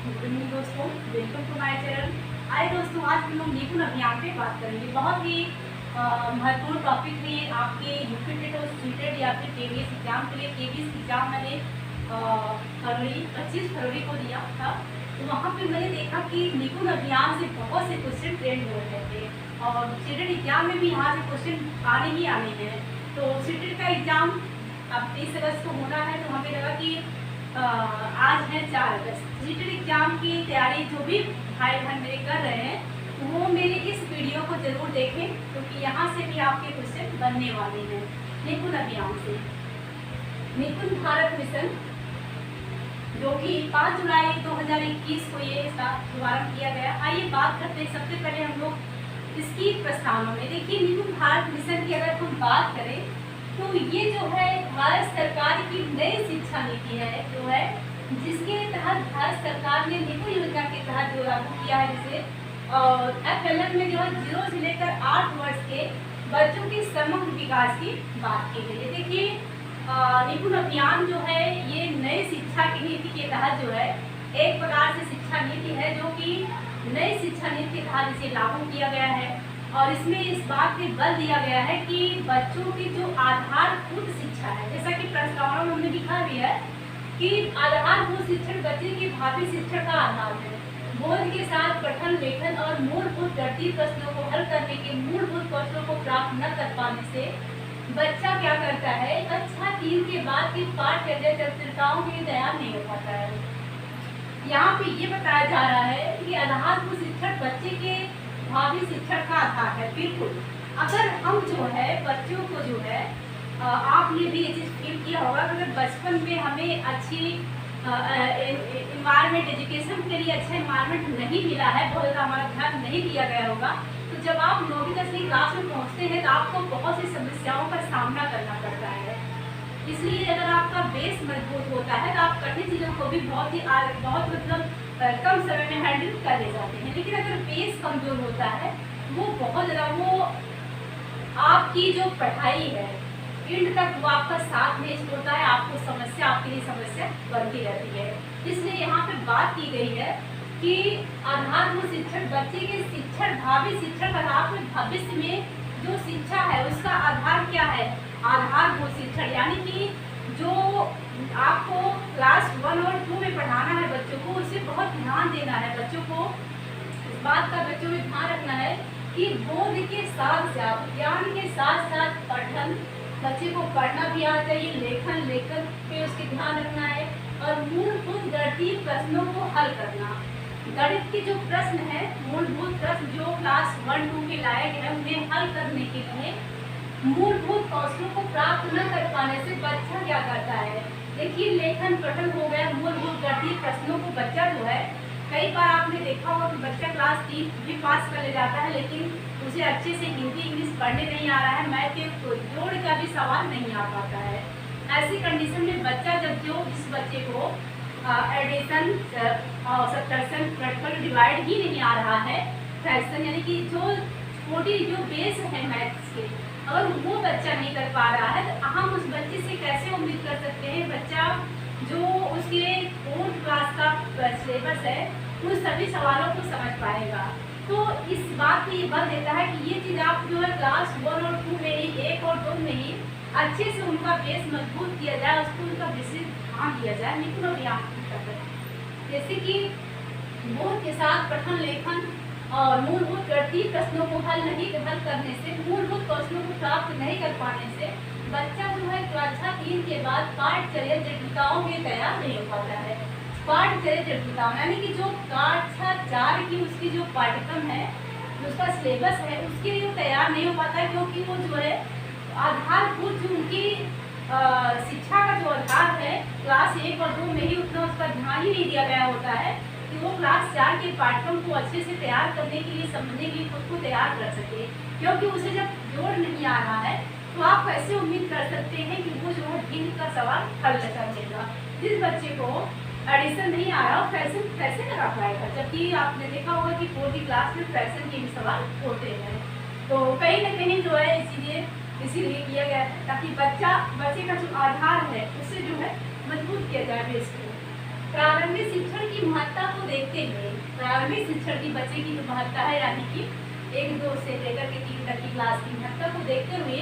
Good evening दोस्तों, welcome to my channel. आइए दोस्तों, आज हम लोग निपुण अभियान पे बात करेंगे। बहुत ही महत्वपूर्ण टॉपिक है आपके यूपी टेट और सीटेट या फिर केवीएस एग्जाम के लिए। केवीएस एग्जाम मैंने 25 फरवरी को दिया था, तो वहाँ पे मैंने देखा कि निपुण अभियान से बहुत से क्वेश्चन ट्रेंड हो रहे थे और सीटेट एग्जाम में भी यहाँ से क्वेश्चन आने ही आने हैं। तो सीटेट का एग्जाम अब 30 अगस्त को होना है, तो हमें लगा कि आज है 4 अगस्त। सीटेट एग्जाम की तैयारी जो भी भाई बहन मेरे कर रहे हैं वो मेरे इस वीडियो को जरूर देखें, क्योंकि यहाँ से भी आपके क्वेश्चन बनने वाले हैं। निपुण अभियान से निपुण भारत मिशन, जो कि 5 जुलाई 2021 को ये इसका शुभारंभ किया गया। आइए बात करते हैं सबसे पहले हम लोग इसकी प्रस्तावना में। देखिए, निपुण भारत मिशन की अगर हम बात करें तो ये जो है भारत सरकार की नई शिक्षा नीति है, जो है जिसके तहत भारत सरकार ने निपुण योजना के तहत जो लागू किया है, जिसे और FLN में जो है 0 से लेकर 8 वर्ष के बच्चों के समग्र विकास की बात की गई है। देखिए, निपुण अभियान जो है ये नई शिक्षा की नीति के तहत जो है एक प्रकार से शिक्षा नीति है, जो कि नई शिक्षा नीति के तहत इसे लागू किया गया है। और इसमें इस बात पे बल दिया गया है कि बच्चों की जो आधारभूत शिक्षा है, जैसा कि प्रस्तावना में हमने लिखा भी है कि आधारभूत शिक्षण बच्चे के भावी शिक्षा का आधार है। बोध के साथ पठन, लेखन और मूलभूत गणितीय प्रश्नों को हल करने के मूलभूत कौशलों को प्राप्त न कर पाने से बच्चा क्या करता है, कक्षा 3 के बाद की पाठ्य चर्चाओं के लिए तैयार नहीं हो पाता है। यहाँ पे ये बताया जा रहा है कि आधारभूत शिक्षण बच्चे के भावी शिक्षण का आधार है। बिल्कुल, अगर हम जो है बच्चों को जो है आपने भी ये चीज़ फील किया होगा, अगर बचपन में हमें अच्छी इन्वायरमेंट, एजुकेशन के लिए अच्छा इन्वायरमेंट नहीं मिला है, बहुत ज़्यादा हमारा ध्यान नहीं दिया गया होगा, तो जब आप 9वीं 10वीं क्लास में पहुँचते हैं तो आपको बहुत सी समस्याओं का सामना करना पड़ता है। इसलिए अगर आपका बेस मजबूत होता है तो आप कठिन चीज़ों को भी बहुत मतलब कम समय में हैंडल कर ले जाते हैं। लेकिन अगर बेस कमजोर होता है, वो बहुत ज़्यादा, वो आपकी जो पढ़ाई है एंड तक वो आपका साथ नहीं छोड़ता है, आपको समस्या, आपके लिए समस्या बनती रहती है। इसलिए यहाँ पे बात की गई है कि आधारभूत शिक्षण बच्चे के शिक्षण, भावी शिक्षण का आपके भविष्य में जो शिक्षा है उसका आधार क्या है, आधारभूत शिक्षण। यानी कि जो आपको क्लास 1 और 2 में पढ़ाना है बच्चों को, उसे बहुत ध्यान देना है। बच्चों को इस बात का बच्चों में ध्यान रखना है कि बोध के साथ साथ, ज्ञान के साथ साथ पठन, बच्चे को पढ़ना भी आना चाहिए, लेखन पे उसके ध्यान रखना है, और मूलभूत गणितीय प्रश्नों को हल करना। गणित के जो प्रश्न है, मूलभूत प्रश्न जो क्लास 1-2 के लायक है, उन्हें हल करने के लिए मूलभूत कौशलों को प्राप्त न कर पाने से बच्चा क्या करता है। देखिए, लेखन पठन हो गया, मूलभूत गणितीय प्रश्नों को बच्चा जो है, कई बार आपने देखा होगा कि बच्चा क्लास 3 भी पास कर ले जाता है, लेकिन उसे अच्छे से हिंदी इंग्लिश पढ़ने नहीं आ रहा है, मैथ के जोड़ का भी सवाल नहीं आ पाता है। ऐसी कंडीशन में बच्चा जब जिस बच्चे को एडिशन, सब्ट्रैक्शन, प्रैक्टिकल डिवाइड ही नहीं आ रहा है, फ्रैक्शन यानी कि जो छोटी जो बेस है मैथ्स के, अगर वो बच्चा नहीं कर पा रहा है तो हम उस बच्चे से कैसे उम्मीद कर सकते हैं, बच्चा जो उसके 4th क्लास का सिलेबस है उन सभी सवालों को समझ पाएगा। तो इस बात पे ये बल देता है कि ये चीज़ आप जो है क्लास 1 और 2 में ही, 1 और 2 में ही अच्छे से उनका बेस मजबूत किया जाए, उसको उनका विशेष ध्यान दिया जाए निपुण अभियान की तरफ। जैसे कि बोध के साथ पठन, लेखन और मूलभूत गणितीय प्रश्नों को हल करने से, मूलभूत कौशलों को प्राप्त नहीं कर पाने से बच्चा जो है कक्षा 3 के बाद पाठ्यचर्या जटिलताओं में तैयार नहीं हो पाता है। पाठ्यचर्या जटिलताओं यानी कि जो कक्षा 4 की उसकी जो पाठ्यक्रम है, उसका सिलेबस है, उसके लिए वो तैयार नहीं हो पाता है, क्योंकि वो जो है आधारभूत जो उनकी शिक्षा का जो आधार है क्लास 1 और 2 में ही उतना उसका ध्यान ही नहीं दिया गया होता है कि वो क्लास 4 के पाठ्यक्रम को अच्छे से तैयार करने के लिए, समझने के लिए खुद को तैयार कर सके। क्योंकि उसे जब जोड़ नहीं आ रहा है तो आप कैसे उम्मीद कर सकते हैं कि वो जो है भिन्न का सवाल हल कर लेगा। जिस बच्चे को एडिशन नहीं आ रहा, फ्रैक्शन कैसे लगा पाएगा, जबकि आपने देखा होगा कि 4th क्लास में फ्रैक्शन के भी सवाल होते हैं। तो कहीं ना कहीं जो है इसीलिए किया गया है ताकि बच्चे का जो आधार है उसे जो है मजबूत किया जाए बेस को। प्रारंभिक शिक्षण की महत्ता को देखते हुए, प्रारंभिक शिक्षण की बच्चे की जो महत्ता है यानी कि 1-2 से लेकर के 3 तक की क्लास की महत्ता को देखते हुए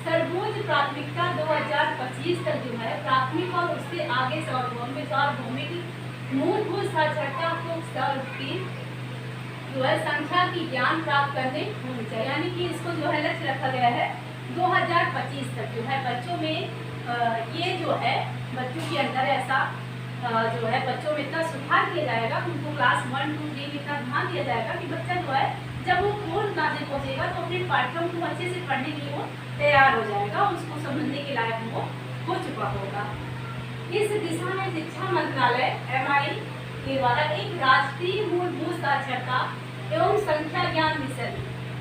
सर्वोच्च प्राथमिकता 2025 तक जो है प्राथमिक और उससे आगे सार्वभौमिक मूलभूत साक्षरता को की जो है संख्या की ज्ञान प्राप्त करने होनी चाहिए, यानी कि इसको जो है लक्ष्य रखा गया है 2025 तक जो है बच्चों में ये जो है बच्चों के अंदर ऐसा जो है बच्चों में इतना सुधार किया जाएगा, उनको क्लास 1, 2, 3 में इतना ध्यान दिया जाएगा कि बच्चा जो है जब वो 4 क्लास में पहुंचेगा तो अपने पाठ्यक्रम को अच्छे से पढ़ने के लिए वो तैयार हो जाएगा, उसको समझने के लायक वो हो चुका होगा। इस दिशा में शिक्षा मंत्रालय MI के द्वारा एक राष्ट्रीय मूलभूत साक्षरता एवं संख्या ज्ञान मिशन,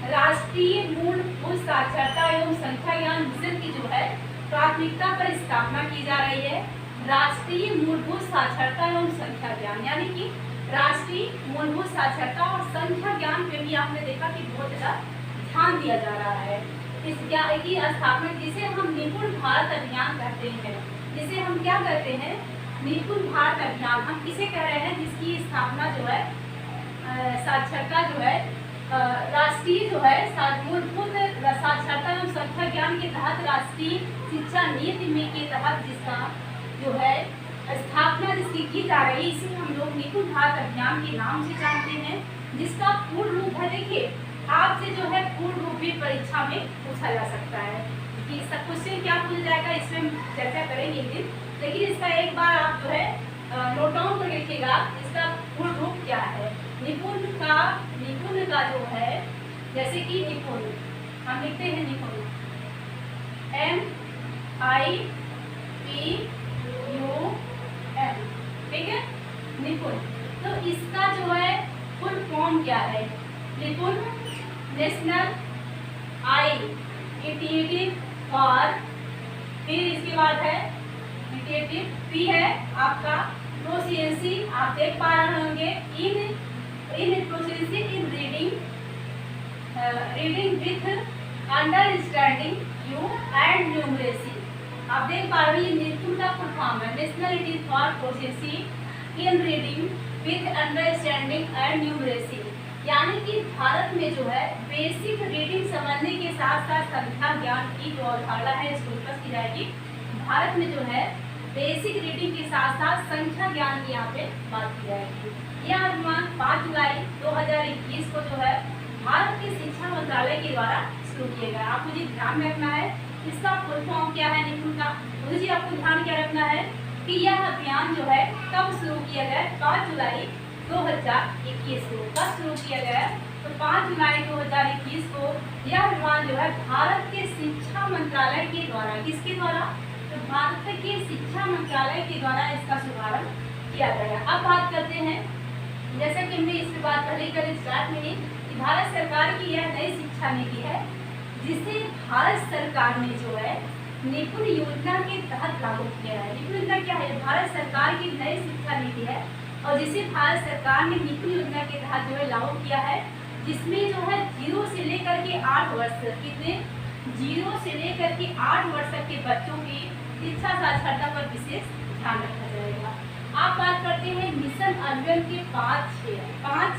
राष्ट्रीय मूलभूत साक्षरता एवं संख्या ज्ञान मिशन की जो है प्राथमिकता पर स्थापना की जा रही है। राष्ट्रीय मूलभूत साक्षरता एवं संख्या ज्ञान यानी कि राष्ट्रीय मूलभूत साक्षरता और संख्या ज्ञान पे भी आपने देखा कि बहुत ज्यादा ध्यान दिया जा रहा है। इस ज्ञान की स्थापना जिसे हम निपुण भारत अभियान कहते हैं, जिसे हम क्या कहते हैं निपुण भारत अभियान, हम किसे कह रहे हैं जिसकी स्थापना जो है साक्षरता जो है राष्ट्रीय जो है मूलभूत साक्षरता एवं संख्या ज्ञान के तहत राष्ट्रीय शिक्षा नीति में के तहत जिसका जो है स्थापना जिसकी की जा रही है, इसे हम लोग निपुण भारत अभियान के नाम से जानते हैं, जिसका पूर्ण रूप है देखिए आपसे जो है पूर्ण रूप भी परीक्षा में पूछा जा सकता है कि इसका क्वेश्चन क्या पूछा जाएगा, इसमें हम चर्चा करेंगे एक दिन, लेकिन इसका एक बार आप जो है नोट डाउन कर लिखिएगा इसका पूर्ण रूप क्या है। निपुण का जो है जैसे कि निपुण हम लिखते हैं निपुण NIPUN, ठीक है निपुण, तो इसका जो है फुल फॉर्म क्या है निपुण नेशनल इनिशिएटिव फॉर, फिर इसके बाद है इनिशिएटिव पी है आपका प्रोफिशिएंसी, आप देख पा रहे होंगे in proficiency in reading with understanding you and numeracy, आप देख पा रहे हैं निपुण का फुल फॉर्म है national initiative for proficiency in reading with understanding and numeracy, यानी कि भारत में जो है बेसिक रीडिंग समझने के साथ साथ संख्या ज्ञान की जो अवधारणा है इसको डिस्कस की जाएगी। भारत में जो है बेसिक रीडिंग के साथ साथ संख्या ज्ञान की यहाँ पे बात की जाएगी। यह अनुमान 5 जुलाई 2021 को जो है भारत के शिक्षा मंत्रालय के द्वारा शुरू किया गया। आप मुझे ध्यान में रखना है इसका फुल फॉर्म क्या है निपुण का, मुझे आपको ध्यान क्या रखना है कि यह अभियान जो है कब शुरू किया गया, 5 जुलाई 2021 को कब शुरू किया गया, तो 5 जुलाई 2021 को यह अभियान जो है भारत के शिक्षा मंत्रालय के द्वारा, किसके द्वारा, तो भारत के शिक्षा मंत्रालय के द्वारा इसका शुभारंभ किया गया। अब बात करते हैं जैसा कि हमने इस बात पहले कर स्टार्ट में कि भारत सरकार की यह नई शिक्षा नीति है जिसे भारत सरकार ने जो है निपुण योजना के तहत लागू किया है। निपुण योजना क्या है, भारत सरकार की नई शिक्षा नीति है और जिसे भारत सरकार ने निपुण योजना के तहत जो है लागू किया है, जिसमें जो है 0 से लेकर के 8 वर्ष कितने 0 से लेकर के 8 वर्ष तक के बच्चों की शिक्षा साक्षरता पर विशेष ध्यान रखा जाएगा। आप बात करते हैं मिशन अभियान के 5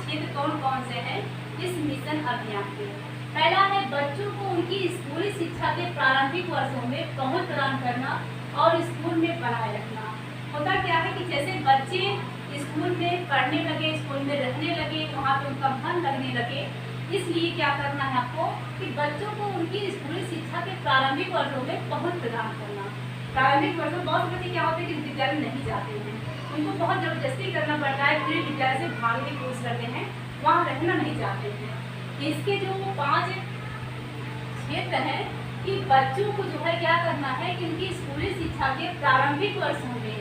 क्षेत्र कौन कौन से हैं इस मिशन अभियान के। पहला है बच्चों को उनकी स्कूली शिक्षा के प्रारंभिक वर्षों में पहुंच प्रदान करना और स्कूल में बनाए रखना। होता क्या है कि जैसे बच्चे स्कूल में पढ़ने लगे, स्कूल में रहने लगे, वहाँ पे उनका मन लगने लगे, इसलिए क्या करना है आपको कि बच्चों को उनकी स्कूली शिक्षा के प्रारंभिक वर्षों में पहुंच प्रदान करना। प्रारंभिक वर्षों बहुत बच्चे क्या होते हैं कि विद्यालय नहीं जाते हैं, उनको बहुत जबरदस्ती करना पड़ता है, फिर विद्यालय से भागने की कोशिश करते हैं, वहाँ रहना नहीं चाहते हैं। इसके जो 5 क्षेत्र हैं कि बच्चों को जो है क्या करना है कि उनकी स्कूली शिक्षा के प्रारंभिक वर्षों में,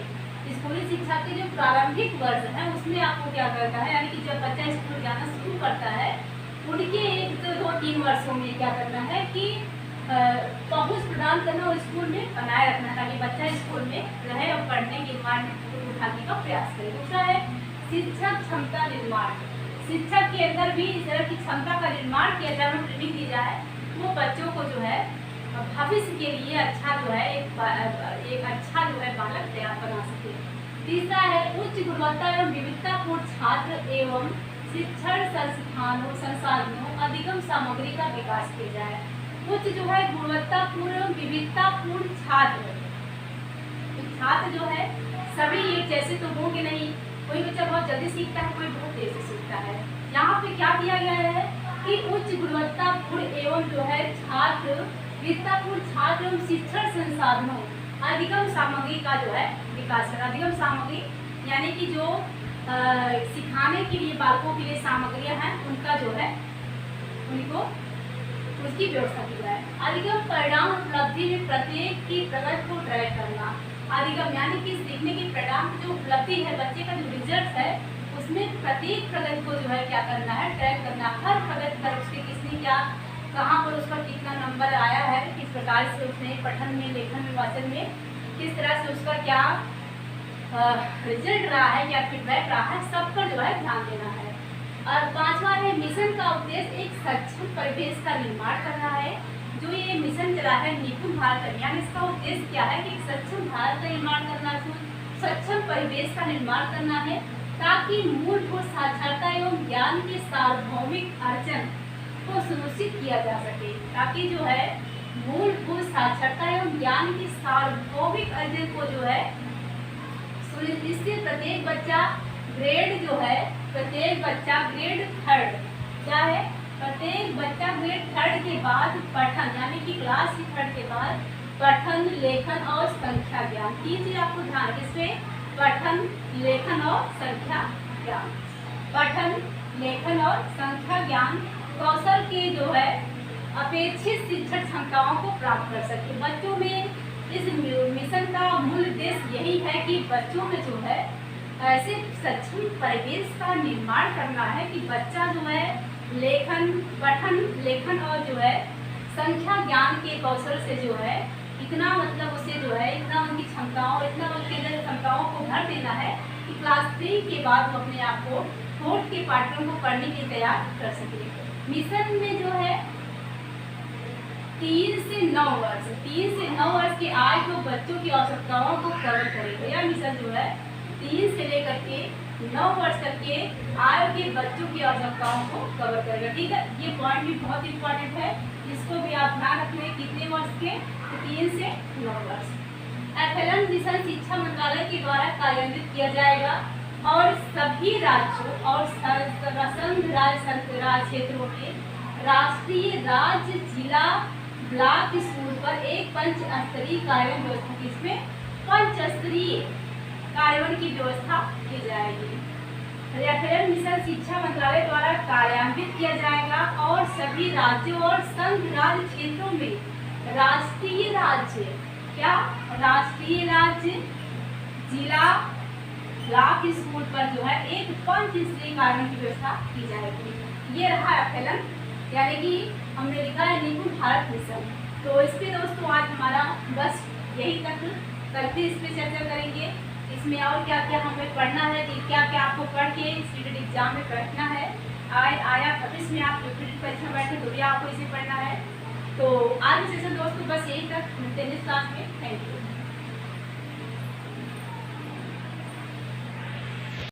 स्कूली शिक्षा के जो प्रारंभिक वर्ष हैं उसमें आपको क्या करना है, यानी कि जब बच्चा स्कूल जाना शुरू करता है उनके 1, 2, 3 वर्षों में क्या करना है कि पहुंच प्रदान करना और स्कूल में बनाए रखना ताकि बच्चा स्कूल में रहे और पढ़ने के एनवायरमेंट को उठाने का प्रयास करे। दूसरा है शिक्षक क्षमता निर्माण, शिक्षक के अंदर भी इस तरह की क्षमता का निर्माण किया जाए, ट्रेनिंग दी जाए, वो बच्चों को जो है भविष्य के लिए अच्छा जो है एक अच्छा जो है बालक तैयार बना सके। तीसरा है उच्च गुणवत्ता एवं विविधतापूर्ण छात्र एवं शिक्षण संसाधनों अधिगम सामग्री का विकास किया जाए। उच्च जो है गुणवत्तापूर्ण एवं विविधतापूर्ण छात्र, तो छात्र जो है सभी एक जैसे तो होंगे नहीं, कोई बच्चा बहुत जल्दी सीखता है, कोई बहुत देर से सीखता है। यहाँ पे क्या किया गया है कि उच्च गुणवत्तापूर्ण एवं जो है छात्र विविधतापूर्ण छात्र एवं शिक्षण संसाधनों अधिगम सामग्री का जो है विकास करना। अधिगम सामग्री यानी कि जो सिखाने के लिए बालकों के लिए सामग्रियां हैं उनका जो है उनको उसकी व्यवस्था की जाए। अधिगम परिणाम उपलब्धि में प्रत्येक की प्रगति को ट्रैक करना। अधिगम यानी कि सीखने के परिणाम जो उपलब्धि है, बच्चे का जो रिजल्ट है, उसमें प्रत्येक प्रगति को जो है क्या करना है, ट्रैक करना। हर प्रगति पर उसके किसने क्या, कहाँ पर उसका कितना नंबर आया है, किस प्रकार से उसने पठन में, लेखन में, वाचन में किस तरह से उसका क्या रिजल्ट रहा है, क्या फीडबैक रहा है, सब पर जो है ध्यान देना है। और पांचवा है मिशन का उद्देश्य एक सक्षम परिवेश का निर्माण करना है। जो ये मिशन चला है निपुण भारत अभियान, इसका उद्देश्य क्या है कि एक सक्षम भारत का निर्माण करना, सक्षम परिवेश का निर्माण करना है, ताकि मूलभूत साक्षरता एवं ज्ञान के सार्वभौमिक अर्जन को सुनिश्चित किया जा सके। ताकि जो है मूलभूत साक्षरता एवं ज्ञान के सार्वभौमिक अर्जन को जो है सुनिश्चित प्रत्येक बच्चा ग्रेड जो है, प्रत्येक बच्चा ग्रेड थर्ड क्या है, प्रत्येक बच्चा ग्रेड थर्ड के बाद पठन यानी कि क्लास थर्ड के बाद पठन, लेखन और संख्या ज्ञान, तीन चीज आपको ध्यान इसमें, पठन, लेखन और संख्या ज्ञान, पठन, लेखन और संख्या ज्ञान कौशल के जो है अपेक्षित शिक्षण क्षमताओं को प्राप्त कर सके। बच्चों में इस मिशन का मूल उद्देश्य यही है कि बच्चों में जो है ऐसे सक्षम परिवेश का निर्माण करना है कि बच्चा जो है लेखन, पठन, लेखन और जो है संख्या ज्ञान के कौशल से जो है इतना मतलब उसे जो है इतना उनकी क्षमताओं, इतना उनके अंदर क्षमताओं को भर देना है कि क्लास 3 के बाद वो अपने आप को बोर्ड के पाठ्यक्रम को पढ़ने के लिए तैयार कर सके। मिशन में जो है 3 से 9 वर्ष के आयु को बच्चों की आवश्यकताओं को कवर करेगा। यह मिशन जो है 3 से लेकर के 9 वर्ष तक के आयु के बच्चों की आवश्यकताओं को कवर करेगा। ठीक है, ये पॉइंट भी बहुत इंपॉर्टेंट है, इसको भी आप ध्यान रखें। कितने वर्ष के, तो 3 से 9 वर्ष। एफएलएम मिशन शिक्षा मंत्रालय के द्वारा कार्यान्वित किया जाएगा और सभी राज्यों और संघ राज्य क्षेत्रों में राष्ट्रीय, राज्य, जिला, ब्लॉक स्कूल पर एक पंच स्तरीय कार्यान्वयन व्यवस्था की, इसमें पंच स्तरीय कार्यान्वयन की व्यवस्था की जाएगी। एफएलएम मिशन शिक्षा मंत्रालय द्वारा कार्यान्वित किया जाएगा और सभी राज्यों और संघ राज्य क्षेत्रों में राष्ट्रीय राज्य क्या, राष्ट्रीय राज्य, जिला, ब्लॉक स्कूल पर जो है एक पंच स्तरीय कार्यान्वयन की व्यवस्था की जाएगी। ये रहा एफएलएम, यानी कि हमने लिखा है निपुण भारत मिशन। तो इस पे दोस्तों आज हमारा बस यही तक, कल भी इस पर चर्चा करेंगे। इसमें और क्या क्या हमें पढ़ना है, कि क्या क्या आपको पढ़ के स्टूडेंट एग्जाम में बैठना है, आया भविष्य में आप परीक्षा बैठे तो भी आपको इसे पढ़ना है। तो आज सेशन दोस्तों बस यही तक, मिलते हैं इस क्लास में। Thank you.